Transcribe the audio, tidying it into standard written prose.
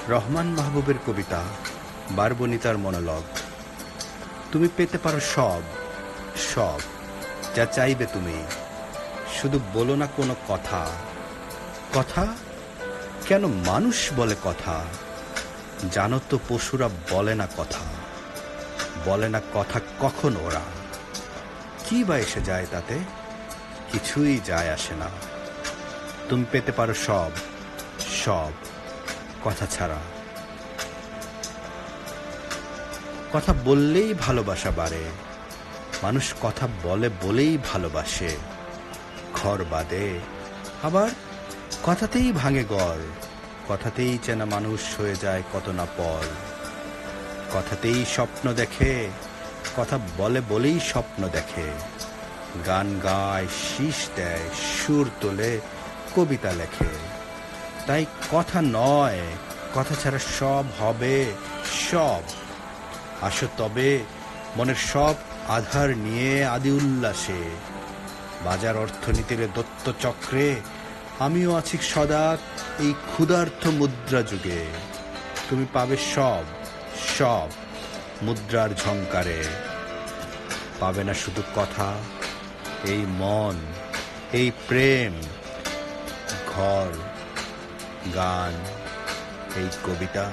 রহমান মাহবুবের কবিতা বারবনিতার monologue. তুমি পেতে পারো সব সব যা চাইবে তুমি, শুধু বলো না কোনো কথা। কথা কেন মানুষ বলে কথা? জানো তো পশুরা বলে না কথা, বলে না কথা কখন ওরা। কি বা এসে যায় তাতে? কিছুই যায় আসে না। তুমি পেতে পারো সব সব কথা ছাড়া। কথা বললেই ভালোবাসা বাড়ে, মানুষ কথা বলে বলেই ভালোবাসে। ঘর বাঁধে, আবার কথাতেই ভাঙে ঘর, কথাতেই চেনা মানুষ হয়ে যায় কত না পর। কথাতেই স্বপ্ন দেখে, কথা বলে বলেই স্বপ্ন দেখে। গান গায়, শীষ দেয়, সুর তোলে, কবিতা লেখে। তাই কথা নয়, কথা ছাড়া সব হবে সব। আসো তবে মনের সব আধার নিয়ে আদি উল্লাসে। বাজার অর্থনীতির দত্ত চক্রে আমিও আছি সদা এই ক্ষুধার্থ মুদ্রা যুগে। তুমি পাবে সব সব মুদ্রার ঝংকারে। পাবে না শুধু কথা, এই মন, এই প্রেম, ঘর, গান, এই কবিতা।